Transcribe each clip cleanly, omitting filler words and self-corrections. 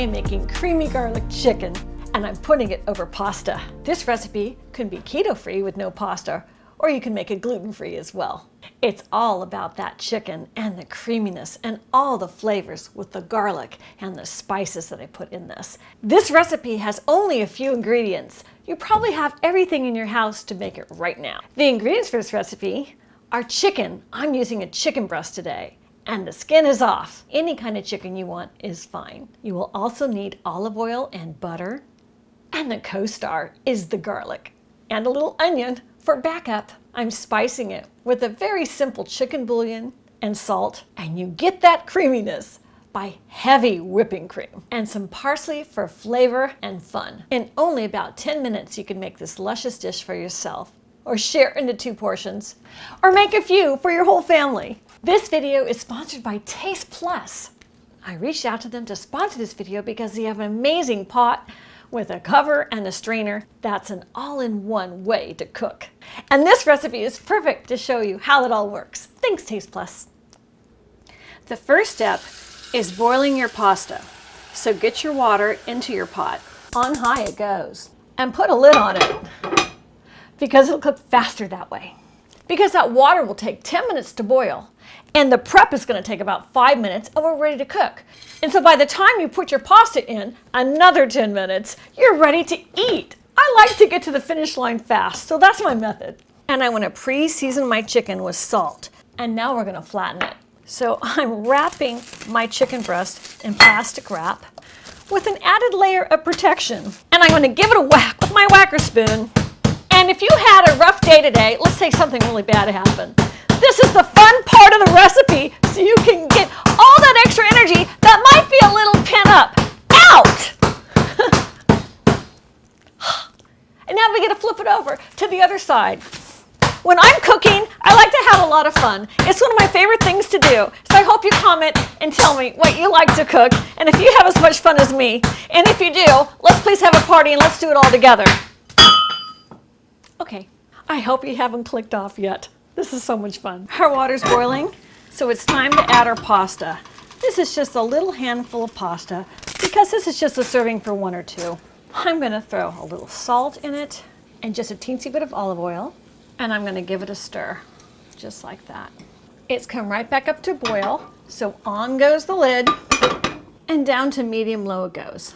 am making creamy garlic chicken, and I'm putting it over pasta. This recipe can be keto-free with no pasta, or you can make it gluten-free as well. It's all about that chicken and the creaminess and all the flavors with the garlic and the spices that I put in this. This recipe has only a few ingredients. You probably have everything in your house to make it right now. The ingredients for this recipe are chicken. I'm using a chicken breast today, and the skin is off. Any kind of chicken you want is fine. You will also need olive oil and butter, and the co-star is the garlic and a little onion. For backup, I'm spicing it with a very simple chicken bouillon and salt, and you get that creaminess by heavy whipping cream and some parsley for flavor and fun. In only about 10 minutes, you can make this luscious dish for yourself, or share into 2 portions, or make a few for your whole family. This video is sponsored by TastePlus. I reached out to them to sponsor this video because they have an amazing pot with a cover and a strainer that's an all-in-one way to cook. And this recipe is perfect to show you how it all works. Thanks, TastePlus. The first step is boiling your pasta. So get your water into your pot. On high it goes. And put a lid on it because it'll cook faster that way. Because that water will take 10 minutes to boil, and the prep is going to take about 5 minutes, and we're ready to cook. And so by the time you put your pasta in, another 10 minutes, you're ready to eat. I like to get to the finish line fast, so that's my method. And I want to pre-season my chicken with salt. And now we're going to flatten it. So I'm wrapping my chicken breast in plastic wrap with an added layer of protection. And I'm going to give it a whack with my whacker spoon. And if you had a rough day today, let's say something really bad happened, this is the fun part of the recipe, so you can get all that extra energy that might be a little pent up out. And now we get to flip it over to the other side. When I'm cooking, I like to have a lot of fun. It's one of my favorite things to do. So I hope you comment and tell me what you like to cook, and if you have as much fun as me. And if you do, let's please have a party and let's do it all together. Okay, I hope you haven't clicked off yet. This is so much fun. Our water's boiling, so it's time to add our pasta. This is just a little handful of pasta because this is just a serving for 1 or 2. I'm going to throw a little salt in it and just a teensy bit of olive oil, and I'm going to give it a stir, just like that. It's come right back up to boil, so on goes the lid, and down to medium-low it goes.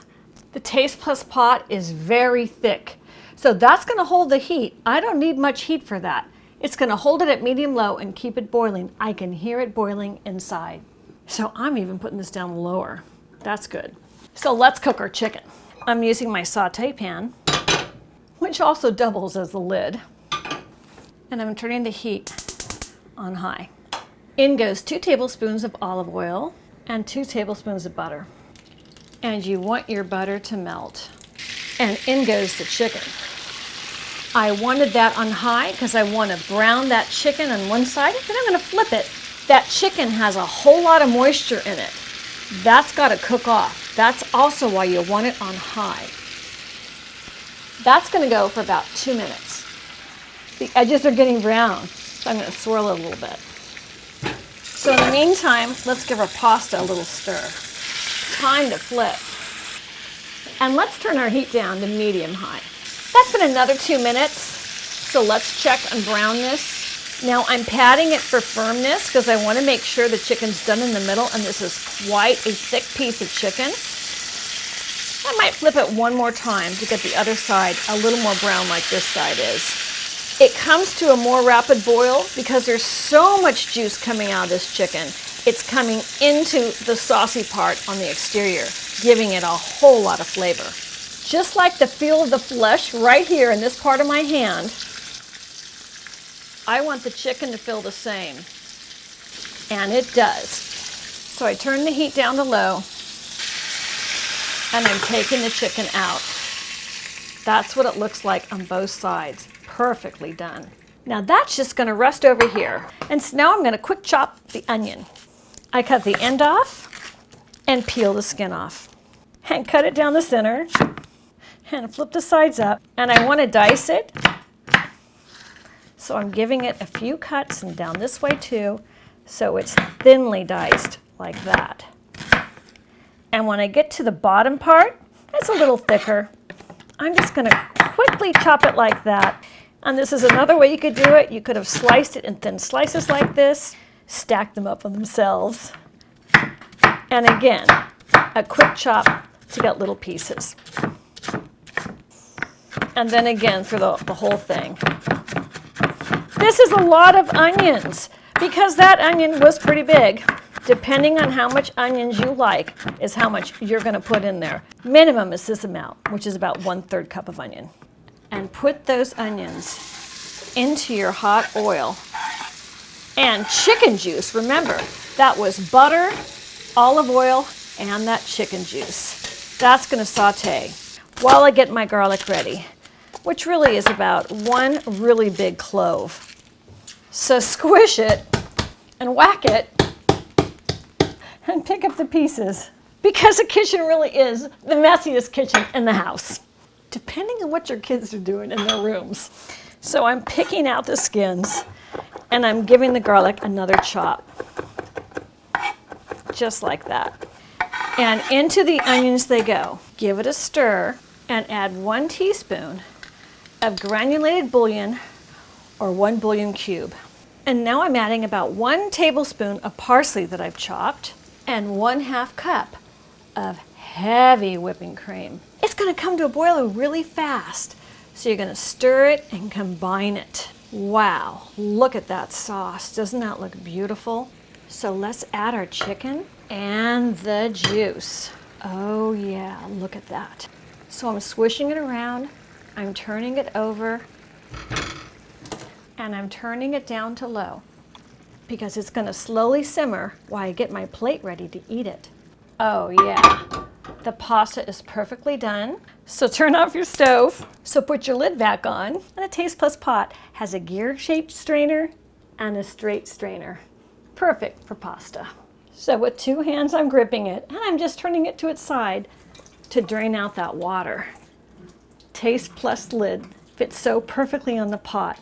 The TastePlus pot is very thick, so that's going to hold the heat. I don't need much heat for that. It's going to hold it at medium-low and keep it boiling. I can hear it boiling inside. So I'm even putting this down lower. That's good. So let's cook our chicken. I'm using my saute pan, which also doubles as the lid. And I'm turning the heat on high. In goes 2 tablespoons of olive oil and 2 tablespoons of butter. And you want your butter to melt. And in goes the chicken. I wanted that on high because I want to brown that chicken on one side. Then I'm going to flip it. That chicken has a whole lot of moisture in it. That's got to cook off. That's also why you want it on high. That's going to go for about 2 minutes. The edges are getting brown, so I'm going to swirl it a little bit. So in the meantime, let's give our pasta a little stir. Time to flip. And let's turn our heat down to medium-high. That's been another 2 minutes, so let's check and brown this. Now I'm patting it for firmness because I want to make sure the chicken's done in the middle, and this is quite a thick piece of chicken. I might flip it one more time to get the other side a little more brown like this side is. It comes to a more rapid boil because there's so much juice coming out of this chicken. It's coming into the saucy part on the exterior, giving it a whole lot of flavor. Just like the feel of the flesh right here in this part of my hand, I want the chicken to feel the same. And it does. So I turn the heat down to low, and I'm taking the chicken out. That's what it looks like on both sides. Perfectly done. Now that's just going to rest over here. And so now I'm going to quick chop the onion. I cut the end off and peel the skin off. And cut it down the center. And flip the sides up, and I want to dice it. So I'm giving it a few cuts and down this way too, so it's thinly diced like that. And when I get to the bottom part, it's a little thicker. I'm just going to quickly chop it like that. And this is another way you could do it. You could have sliced it in thin slices like this, stacked them up on themselves. And again, a quick chop to get little pieces. And then again for the whole thing. This is a lot of onions because that onion was pretty big. Depending on how much onions you like is how much you're going to put in there. Minimum is this amount, which is about 1/3 cup of onion. And put those onions into your hot oil. And chicken juice, remember, that was butter, olive oil, and that chicken juice. That's going to saute while I get my garlic ready, which really is about 1 really big clove. So squish it and whack it and pick up the pieces, because the kitchen really is the messiest kitchen in the house, depending on what your kids are doing in their rooms. So I'm picking out the skins and I'm giving the garlic another chop, just like that. And into the onions they go. Give it a stir and add 1 teaspoon of granulated bouillon or 1 bouillon cube. And now I'm adding about 1 tablespoon of parsley that I've chopped and 1/2 cup of heavy whipping cream. It's going to come to a boil really fast. So you're going to stir it and combine it. Wow, look at that sauce. Doesn't that look beautiful? So let's add our chicken and the juice. Oh yeah, look at that. So I'm swishing it around, I'm turning it over, and I'm turning it down to low because it's going to slowly simmer while I get my plate ready to eat it. Oh yeah, the pasta is perfectly done. So turn off your stove. So put your lid back on. And a TastePlus pot has a gear-shaped strainer and a straight strainer. Perfect for pasta. So with 2 hands I'm gripping it and I'm just turning it to its side to drain out that water. TastePlus lid fits so perfectly on the pot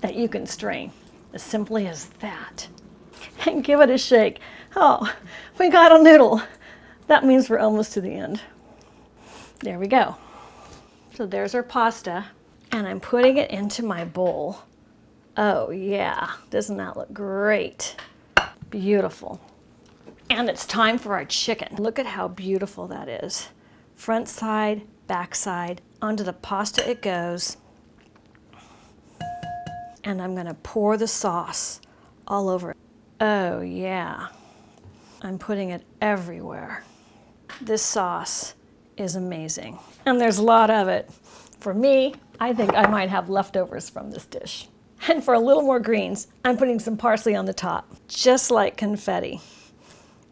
that you can strain, as simply as that. And give it a shake. Oh, we got a noodle. That means we're almost to the end. There we go. So there's our pasta, and I'm putting it into my bowl. Oh yeah, doesn't that look great? Beautiful. And it's time for our chicken. Look at how beautiful that is. Front side, back side, onto the pasta it goes. And I'm gonna pour the sauce all over it. Oh yeah, I'm putting it everywhere. This sauce is amazing. And there's a lot of it. For me, I think I might have leftovers from this dish. And for a little more greens, I'm putting some parsley on the top, just like confetti.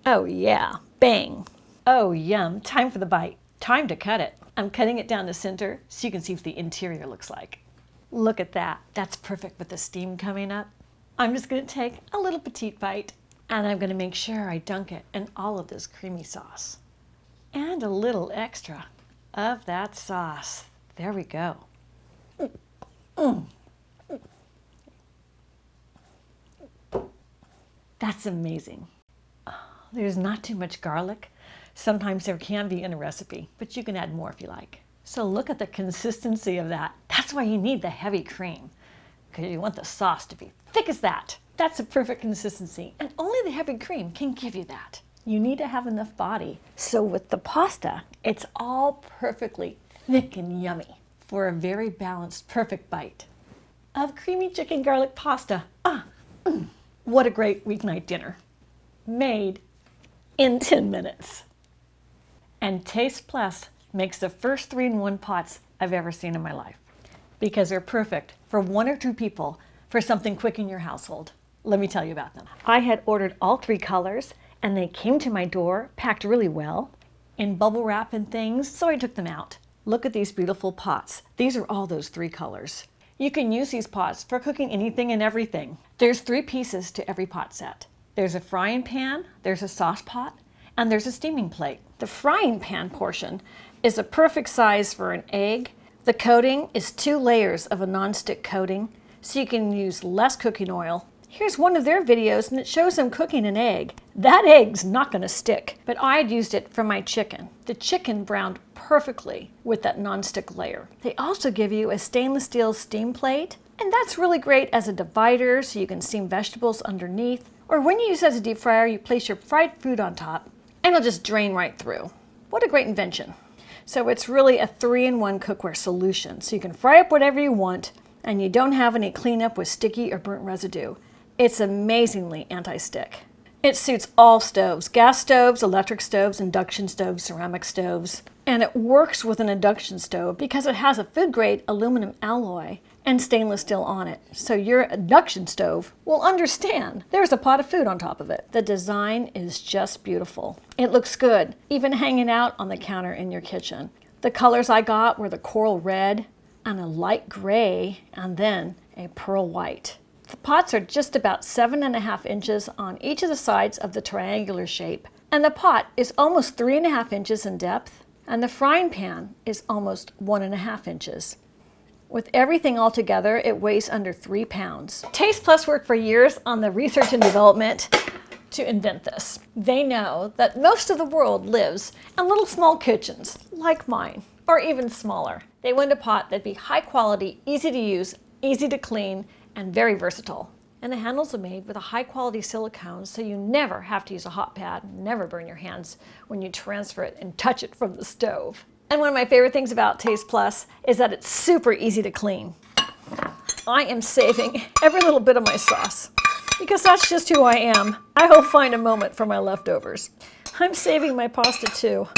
Oh yeah, bang. Oh yum, time for the bite. Time to cut it. I'm cutting it down the center so you can see what the interior looks like. Look at that, that's perfect with the steam coming up. I'm just gonna take a little petite bite and I'm gonna make sure I dunk it in all of this creamy sauce. And a little extra of that sauce. There we go. That's amazing. There's not too much garlic. Sometimes there can be in a recipe, but you can add more if you like. So look at the consistency of that. That's why you need the heavy cream, because you want the sauce to be thick as that. That's a perfect consistency, and only the heavy cream can give you that. You need to have enough body. So with the pasta, it's all perfectly thick and yummy for a very balanced, perfect bite of creamy chicken garlic pasta. What a great weeknight dinner. Made in 10 minutes. And TastePlus makes the first 3-in-1 pots I've ever seen in my life, because they're perfect for 1 or 2 people for something quick in your household. Let me tell you about them. I had ordered all 3 colors and they came to my door packed really well in bubble wrap and things, so I took them out. Look at these beautiful pots. These are all those 3 colors. You can use these pots for cooking anything and everything. There's 3 pieces to every pot set. There's a frying pan, there's a sauce pot, and there's a steaming plate. The frying pan portion is a perfect size for an egg. The coating is 2 layers of a nonstick coating, so you can use less cooking oil, Here's one of their videos and it shows them cooking an egg. That egg's not gonna stick, but I had used it for my chicken. The chicken browned perfectly with that nonstick layer. They also give you a stainless steel steam plate, and that's really great as a divider so you can steam vegetables underneath. Or when you use it as a deep fryer, you place your fried food on top and it'll just drain right through. What a great invention. So it's really a 3-in-1 cookware solution. So you can fry up whatever you want and you don't have any cleanup with sticky or burnt residue. It's amazingly anti-stick. It suits all stoves, gas stoves, electric stoves, induction stoves, ceramic stoves. And it works with an induction stove because it has a food-grade aluminum alloy and stainless steel on it. So your induction stove will understand there's a pot of food on top of it. The design is just beautiful. It looks good, even hanging out on the counter in your kitchen. The colors I got were the coral red and a light gray and then a pearl white. The pots are just about 7.5 inches on each of the sides of the triangular shape, and the pot is almost 3.5 inches in depth, and the frying pan is almost 1.5 inches. With everything all together, it weighs under 3 pounds. TastePlus worked for years on the research and development to invent this. They know that most of the world lives in little small kitchens, like mine, or even smaller. They wanted a pot that'd be high quality, easy to use, easy to clean, and very versatile. And the handles are made with a high quality silicone so you never have to use a hot pad, never burn your hands when you transfer it and touch it from the stove. And one of my favorite things about TastePlus is that it's super easy to clean. I am saving every little bit of my sauce because that's just who I am. I will find a moment for my leftovers. I'm saving my pasta too,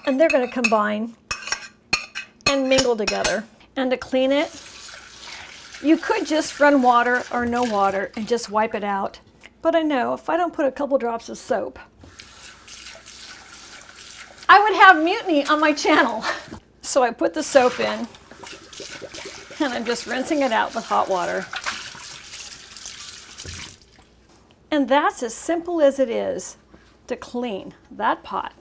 and they're gonna combine and mingle together. And to clean it, you could just run water or no water and just wipe it out. But I know if I don't put a couple drops of soap, I would have mutiny on my channel. So I put the soap in and I'm just rinsing it out with hot water. And that's as simple as it is to clean that pot.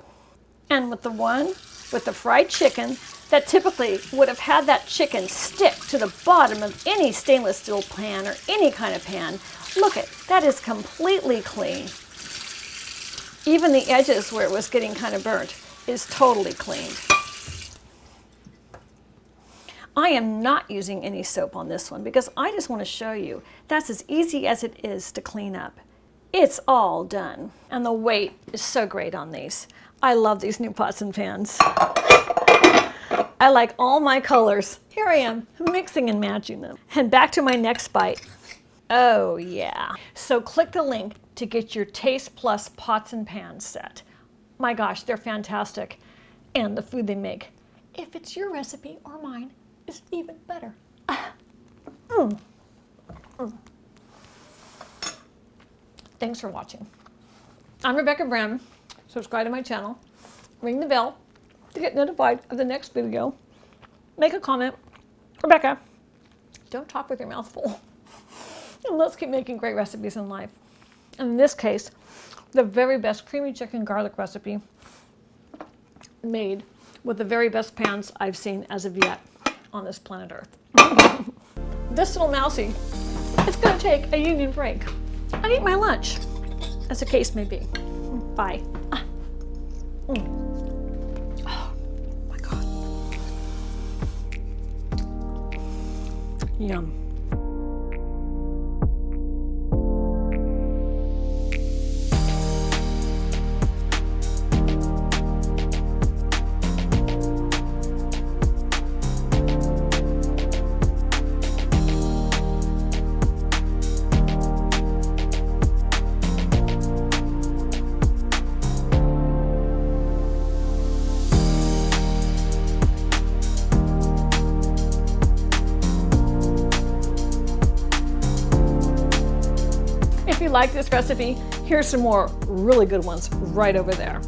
And with the one with the fried chicken, that typically would have had that chicken stick to the bottom of any stainless steel pan or any kind of pan. Look at that, is completely clean. Even the edges where it was getting kind of burnt is totally cleaned. I am not using any soap on this one because I just want to show you that's as easy as it is to clean up. It's all done. And the weight is so great on these. I love these new pots and pans. I like all my colors. Here I am, mixing and matching them. And back to my next bite. Oh yeah. So click the link to get your TastePlus pots and pans set. My gosh, they're fantastic. And the food they make, if it's your recipe or mine, is even better. Thanks for watching. I'm Rebecca Brehm. Subscribe to my channel. Ring the bell to get notified of the next video. Make a comment. Rebecca, don't talk with your mouth full. And let's keep making great recipes in life. In this case, the very best creamy chicken garlic recipe made with the very best pans I've seen as of yet on this planet Earth. This little mousey is going to take a union break. I eat my lunch, as the case may be. Bye. Oh my God. Yum. If you like this recipe, here's some more really good ones right over there.